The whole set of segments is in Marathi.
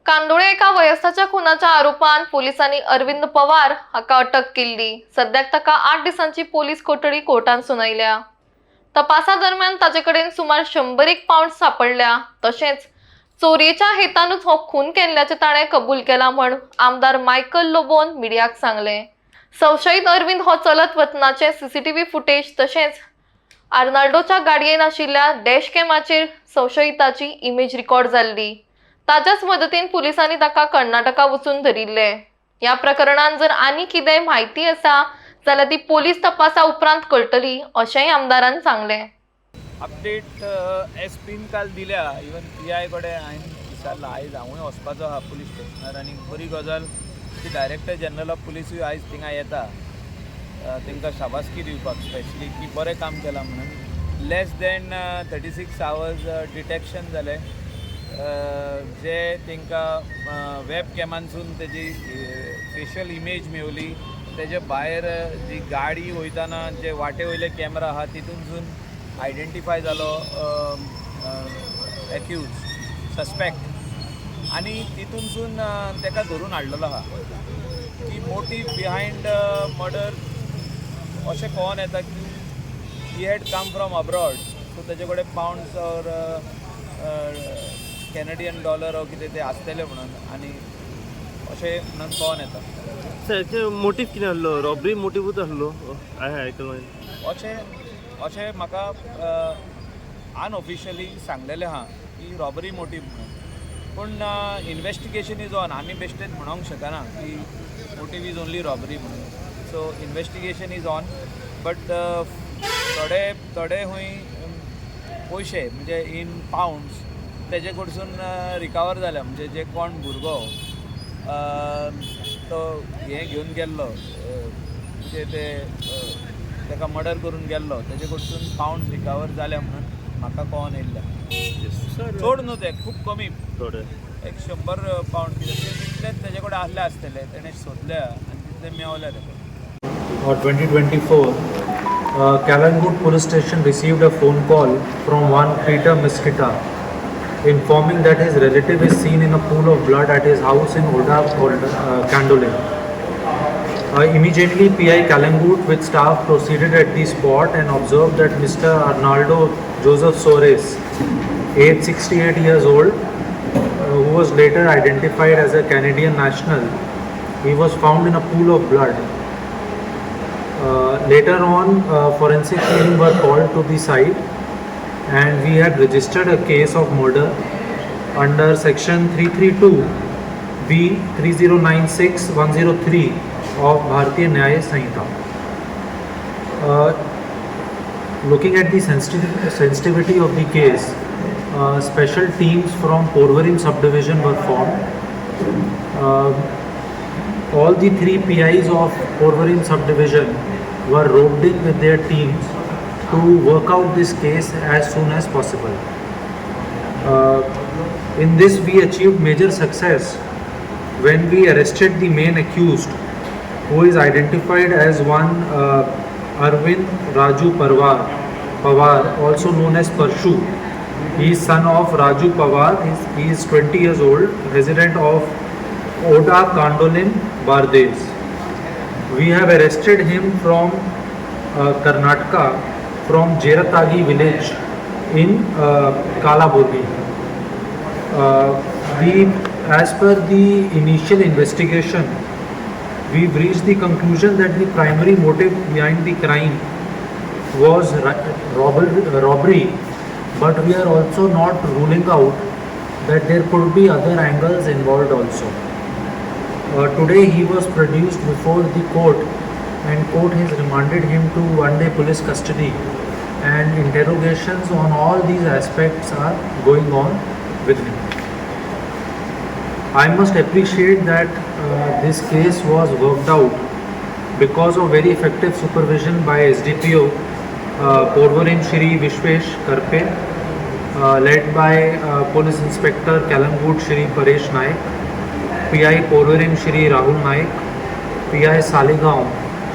कांदोळे एका वयस्काच्या खुनाच्या आरोपांत पोलिसांनी अरविंद पवार हाका अटक केली। सद्याक ताका 8 दिसांची पोलीस कोठडी कोर्टान सुनायल्या। तपासा दरम्यान ताचे कडेन सुमार 100 पाउंड सापडल्या। तशेंच चोरयेच्या हेतानूच हो खून केल्ल्याचे ताणें कबूल केला म्हण आमदार मायकल लोबोन मिडियाक सांगले। संशयित अरविंद हो चलत वतनाचे सीसीटीव्ही फुटेज तशेंच आर्नाल्डोच्या गाडयेन आशिल्ल्या डॅश कॅमाचेर संशयिताची इमेज रिकॉर्ड जाल्ली। ताच्याच मदतीन पुलिसांनी ताका कर्नाटका वचून धरिल्ले। या प्रकरणात जर आनी कितें म्हायती आसा जाल्यार ती पोलीस तपासा उपरांत कळटली अशेंय आमदारान सांगले। अपडेट एसपीन काल दिल्या, इवन पीआय कडेन हांवें विचारला। आयज हांवूय वचपाचो आहा पुलीस स्टेशनार आनी बरी गजाल की डायरेक्टर जनरल ऑफ पुलीसूय आयज थिंगा येता तांकां शाबासकी दिवपाक, स्पेशली की बरें काम केलां म्हणून। लेस दॅन 36 आवर्स डिटेक्शन जालें जे तांकां वेब कॅमानसून तेजी फेशियल इमेज मेवली। तेजे भायर जी गाडी वयताना जे वाटे वयले कॅमेरा आहा तितूनसून आयडेंटिफाय जालो एक्यूज सस्पेक्ट आनी तितूनसून ताका धरून हाडलेलो आहा। की मोटीव बिहायंड मर्डर अशें कळोन येता की he had come from abroad, so तेजे कडेन पाउंड्स ऑर कॅनेडियन डॉलर ओ कितें ते आसतले म्हणून आनी अशें म्हणून कळोन येता। सर मोटीव कितें आहलो? रॉबरी मोटिवूच आहलो हांवें आयकलां। अशें म्हाका अनऑफिशियली सांगलेलें आहा की रॉबरी मोटीव म्हणून, पूण इन्वेस्टिगेशन इज ऑन। आमी बेश्टेच म्हणूंक शकना की मोटीव इज ओन्ली रॉबरी म्हणून। So investigation is on, but थोडे खूंय पयशे म्हणजे इन पाउंड्स तेजे कडसून रिकवर जाल्या। म्हणजे जे कोण भुरगो तो हें घेवन गेल्लो म्हणजे ताका मर्डर करून गेल्लो तेजे कडसून पाउंड्स रिकवर जाल्या म्हणून म्हाका कळोन येयल्लें। चड न्हू ते, खूब कमी, थोडे एक 100 पाउंड तितलेच तेजे कडेन आहले आसतले। तेणें सोदले आनी तितले मेवले तेका। On 2024, Kalangut police station received a phone call from one Peter Miskita informing that his relative is seen in a pool of blood at his house in Oda, Kandole. Immediately, PI Kalangut with staff proceeded at the spot and observed that Mr. Arnaldo Joseph Soares, age 68 years old, who was later identified as a Canadian national, he was found in a pool of blood. Later on, forensic team were called to the site and we had registered a case of murder under section 332 B 3096 103 of Bharatiya Nyaya Sanhita. Looking at the sensitivity of the case, special teams from Porvorim subdivision were formed. All the 3 PIs of Porvorim subdivision were roped in with their teams to work out this case as soon as possible. In this we achieved major success when we arrested the main accused, who is identified as one Arvind Raju Pawar, also known as Parshu. He is son of Raju Pawar. He is 20 years old, resident of Oda Kandolin, Bardes. We have arrested him from Karnataka, from Jeratagi village in Kalaburgi. As per the initial investigation, we've reached the conclusion that the primary motive behind the crime was robbery, but we are also not ruling out that there could be other angles involved also. Today he was produced before the court and court has remanded him to one-day police custody and interrogations on all these aspects are going on with him. I must appreciate that this case was worked out because of very effective supervision by SDPO Porvorim Shri Vishwesh Karpe, led by Police Inspector Kalangut Shri Paresh Naik, PI Porvorim Shri Rahul Naik, PI Saligaon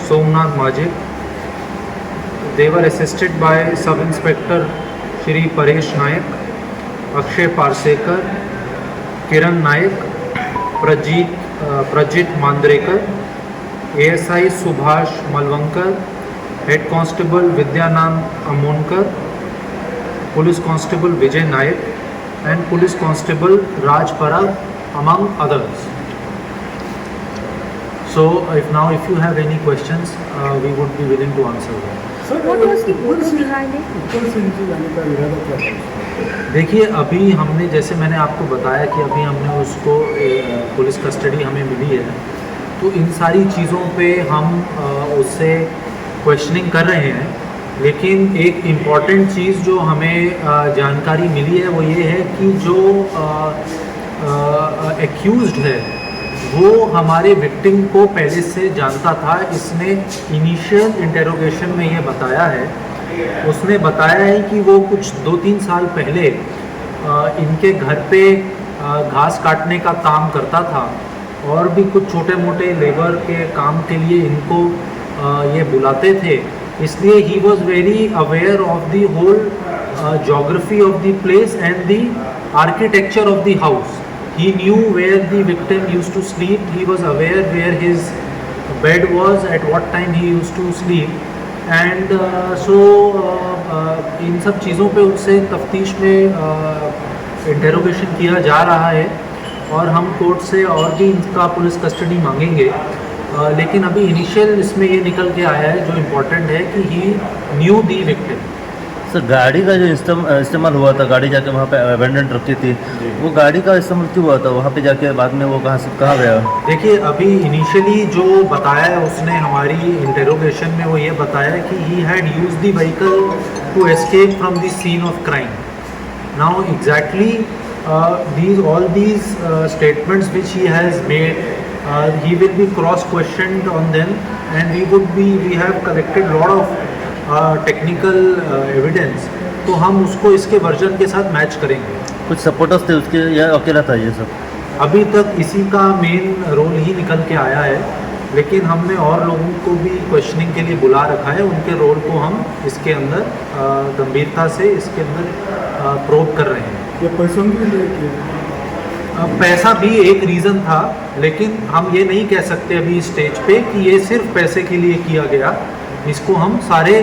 Somnath Majid. They were assisted by Sub Inspector Shri Paresh Naik, Akshay Parsekar, Kiran Naik Prajit Mandrekar, ASI Subhash Malvankar, head constable Vidyanand Amonkar, police constable Vijay Naik and police constable Raj Parab, among others. So if you have any questions, we would be willing to answer them. What was the motive behind it? ऊपर से नीचे जाने का इरादा क्या था? देखिए, अभी हमने, जैसे मैंने आपको बताया कि अभी हमने उसको पुलिस कस्टडी हमें मिली है, तो इन सारी चीज़ों पे हम उससे क्वेश्चनिंग कर रहे हैं। लेकिन एक इम्पॉर्टेंट चीज़ जो हमें जानकारी मिली है वो ये है कि जो एक्यूज्ड है वो हमारे विक्टिम को पहले से जानता था। इसने इनिशियल इंटेरोगेशन में ये बताया है, उसने बताया है कि वो कुछ 2-3 साल पहले इनके घर पे घास काटने का काम करता था और भी कुछ छोटे मोटे लेबर के काम के लिए इनको ये बुलाते थे। इसलिए he was very aware of the whole geography of the place and the architecture of the house. He knew where the victim used to sleep. He was aware where his bed was, at what time he used to sleep, and इन सब चीज़ों पे उससे तफ्तीश में इंटेरोगेशन किया जा रहा है और हम कोर्ट से और भी इनका पुलिस कस्टडी मांगेंगे। लेकिन अभी इनिशियल इसमें ये निकल के आया है जो इम्पोर्टेंट है कि ही न्यू दी विक्टिम। सर, गाड़ी का जो इस्तेमाल हुआ था, गाड़ी जाके वहाँ पे अबेंडन रखी थी, वो गाड़ी का इस्तेमाल क्यों हुआ था वहाँ पे जाके? बाद में वो कहाँ गया? देखिए, अभी इनिशियली जो बताया है उसने हमारी इंटेरोगेशन में वो ये बताया है कि he had use the vehicle to escape from the scene of crime. Now exactly all these statements which he has made, he will be cross questioned on them, and we have collected lot of technical evidence, तो हम उसको इसके वर्जन के साथ मैच करेंगे। कुछ सपोर्टर्स थे उसके या अकेला था ये सब? अभी तक इसी का मेन रोल ही निकल के आया है, लेकिन हमने और लोगों को भी क्वेश्चनिंग के लिए बुला रखा है। उनके रोल को हम इसके अंदर गंभीरता से इसके अंदर प्रोब कर रहे हैं। ये पैसों के लिए किया? पैसा भी एक रीज़न था, लेकिन हम ये नहीं कह सकते अभी इस स्टेज पे कि ये सिर्फ पैसे के लिए किया गया। इसको हम सारे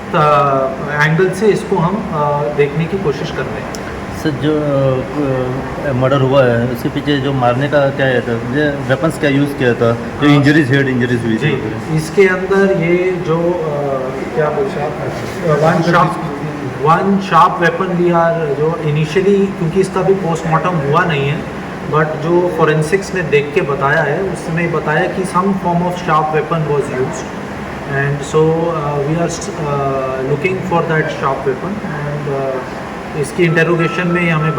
एंगल से इसको हम देखने की कोशिश कर रहे हैं। सर, जो मर्डर हुआ है उसके पीछे जो मारने का क्या है था, वेपन्स क्या यूज़ किया था, जो इंजरीज, हेड इंजरीज हुई जी, थी? इसके अंदर ये जो क्या बोलते one sharp weapon we are, जो इनिशियली, क्योंकि इसका भी पोस्टमार्टम हुआ नहीं है, बट जो फोरेंसिक्स ने देख के बताया है उसने बताया कि some form of sharp weapon was used, and so we are looking for that sharp weapon, and इसकी इंटेरोगेशन में हमें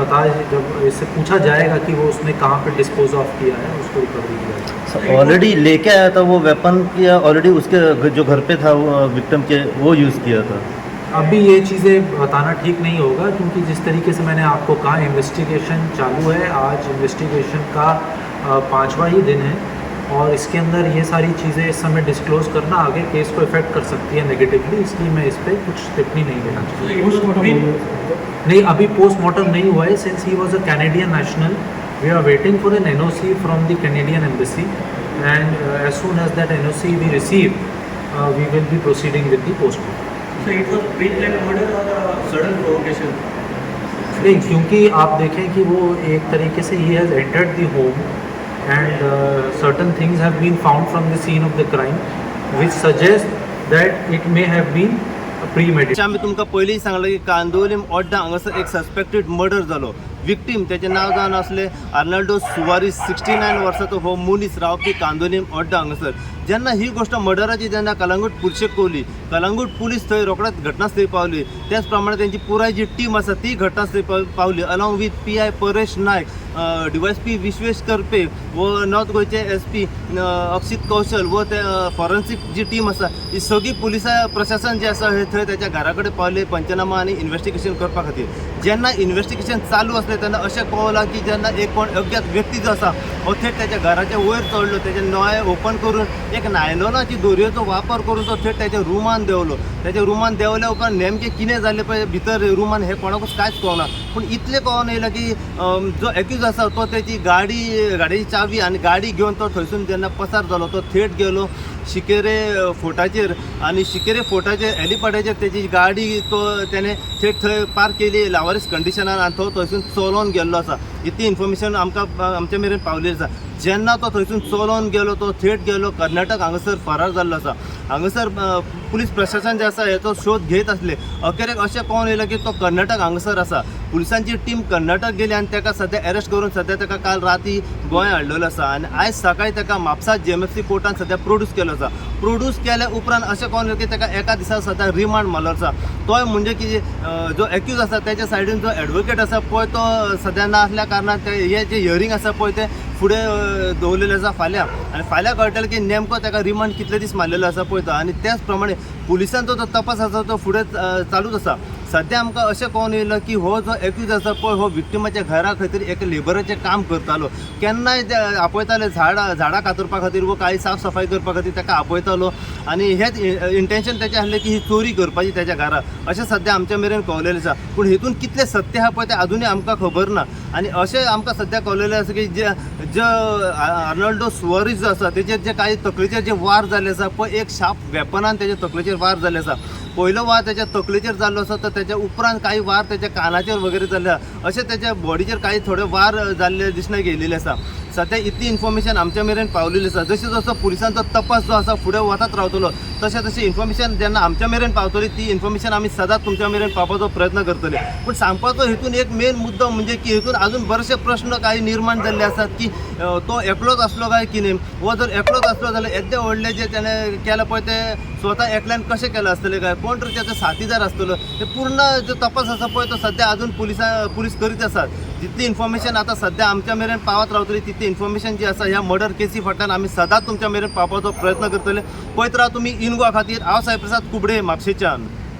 जब इससे पूछा जाएगा कि वो उसने कहाँ पे डिस्पोज ऑफ किया है, उसको रिकवरी किया है। ऑलरेडी लेके आया था वो वेपन, या ऑलरेडी उसके जो घर पे था विक्टिम के वो यूज़ किया था? अभी ये चीज़ें बताना ठीक नहीं होगा, क्योंकि जिस तरीके से मैंने आपको कहा इन्वेस्टिगेशन चालू है। आज इन्वेस्टिगेशन का 5वां ही दिन है और इसके अंदर ये सारी चीज़ें इस समय डिस्क्लोज करना आगे केस को इफेक्ट कर सकती है नेगेटिवली, इसलिए मैं इस पर कुछ टिप्पणी नहीं देना चाहूँगा। नहीं, अभी पोस्टमार्टम नहीं हुआ है, since he was a Canadian national. We are waiting for an NOC from the Canadian embassy, and as soon as that NOC we receive, we will be proceeding with the postmortem. नहीं, क्योंकि आप देखें कि वो एक तरीके से he has entered the home and certain things have been found from the scene of the crime which suggest that it may have been premeditated. आम्ही तुमका पयलीं सांगलं की कांदोलीम ओड्डा हांगासर एक सस्पेक्टेड मर्डर जालो। विक्टीम त्याचें नांव जावन आसलें आर्नाल्डो सुवारीस, 69 वर्सांचो हो मनीस रावपी कांदोलीम ओड्डा हांगासर। जेन्ना ही गोष्ट मर्डराची जेन्ना कलंगूट पुलिशेक कळली, कलंगूट पुलीस थंय रोखडेच घटनास्थळी पावली। त्याच प्रमाणे त्यांची पुराय जी टीम आसा ती घटनास्थळी पावली, along with PI Paresh Naik, DYSP Vishwesh Karpe व नॉर्थ गोयचे SP अक्षित कौशल व ते फॉरेन्सिक जी टीम आसा, ही सगळी पुलिसा प्रशासन जे आसा हे थंय त्याच्या घरा कडेन पावले पंचनामा आनी इन्व्हेस्टिगेशन करपा खातीर। जेन्ना इन्व्हेस्टिगेशन चालू आसलें तेन्ना अशें कळलां की जेन्ना एक कोण अज्ञात व्यक्ती जो आसा हो थेट त्याच्या घराच्या वयर चडलो, त्याचे नळे ओपन करून एक नायलॉनाची दोरयेचो वापर करून तो थेट त्याच्या रुमान देवलो. त्याच्या रुमान देवल्या उपरांत नेमकें कितें जालें पळय भितर रुमान हें कोणाकूच कांयच कळना. पूण इतलें कळून येयलां की जो एक्यूज आसा तो त्याची गाडयेची चावी आनी गाडी घेवन तो थंयसून जेन्ना पसार जालो तो थेट गेलो शिकेरे फोर्टाचेर आनी शिकेरे फोर्टाचेर हेलिपॅडाचेर तेजी गाडी त्याने थेट थंय पार्क केली लावारीस कंडिशनान आनी तो थंयसून चलोन गेल्लो आसा. इतली इन्फॉर्मेशन आमच्या मेरेन पावलेली आसा. जेन्ना तो थंयसून चलोन गेलो तो थेट गेलो कर्नाटक हांगासर फरार जाल्लो आसा. हांगासर पुलीस प्रशासन जे आसा हेचो शोध घेत आसले. अखेरेक अशें कळून येयलें की तो कर्नाटक हांगासर आसा. पुलिसांची टीम कर्नाटक गेली आनी ताका सद्या अरेस्ट करून सद्या ताका काल राती गोंय हाडलेलो आसा आनी आयज सकाळीं ताका म्हापसा JMFC कोर्टान सद्या प्रोड्यूस केलो आसा. प्रोड्यूस केल्या उपरांत अशें कळून येयलें की ताका एका दिसा सद्या रिमांड मारलो आसा. तोय म्हणजे की जो एक्यूज आसा त्याच्या सायडीन जो एडवोकेट आसा पळय तो सद्या ना आसल्या कारणान हे जे हियरींग आसा पळय ते फुडें दवरलेलें आसा फाल्यां आनी फाल्यां कळटलें की नेमको ताका रिमांड कितले दीस मारलेलो आसा पळय तो आनी त्याच प्रमाणे पुलिसांचो जो तपास आसा तो फुडें चालूच आसा. सद्या आमकां अशें कळून येयलां की हो जो एक्यूज आसा पळय हो विक्टिमाच्या घरा खातीर एक लेबराचें काम करतालो. केन्नाय आपयताले झाडां कातरपा खातीर वो काही साफ सफाई करपा खातीर ताका आपयतालो आनी हेच इंटेंशन तेचें आसलें की ही चोरी करपाची त्याच्या घरा अशें सद्या आमच्या मेरेन कळलेलें आसा. पूण हितून कितलें सत्य आहा पळय तें अजुनूय आमकां खबर ना आनी अशें आमकां सद्या कळलेलें आसा की जे आर्नल्डो सुवारीस जो आसा तेचेर जे काही तकलेचेर जे वार जाल्ले आसा पळय एक शार्प वेपनान तेच्या तकलेचेर वार जाल्ले आसा. पयलो वार त्याच्या तकलेचेर जाल्लो आसा तर त्याच्या उपरांत काही वार त्याच्या कानाचेर वगैरे जाल्ले अशें त्याच्या बॉडीचेर काही थोडे वार जाल्ले दिसणे गेलेले आसा. सद्या इतली इन्फॉर्मेशन आमच्या मेरेन पावलेली आसा. जशें जसो पुलिसांचो तपास जो आसा फुडें वतात रावतलो तशें इन्फॉर्मेशन जेन्ना आमच्या मेरेन पावतली ती इन्फॉर्मेशन आमी सदांच तुमच्या मेरेन पावपाचो प्रयत्न करतले. पूण सांगपाचो हितून एक मेन मुद्दो म्हणजे की हितून अजून बरेचशे प्रश्न काही निर्माण जाल्ले आसात की तो एकलोच आसलो काय कितें वो जर एकलोच आसलो जाल्यार येदे व्हडले जे त्याने केलं पळय ते स्वता एकल्यान कशें केलें आसतलें काय कोण तरी त्याचा साथीदार आसतलो. हे पूर्ण जो तपास आसा पळय तो सद्या अजून पुलीस करीत आसात. जितली इन्फॉर्मेशन आता सध्या आमच्या मेरेन पावत रावतली तितली इन्फॉर्मेशन जी आसा ह्या मर्डर केसी फाटल्यान आमी सदांच तुमच्या मेरेन पावपाचो प्रयत्न करतले. पळयत राव तुमी इन गोवा खातीर हांव साईप्रसाद कुबडे म्हापशेच्यान.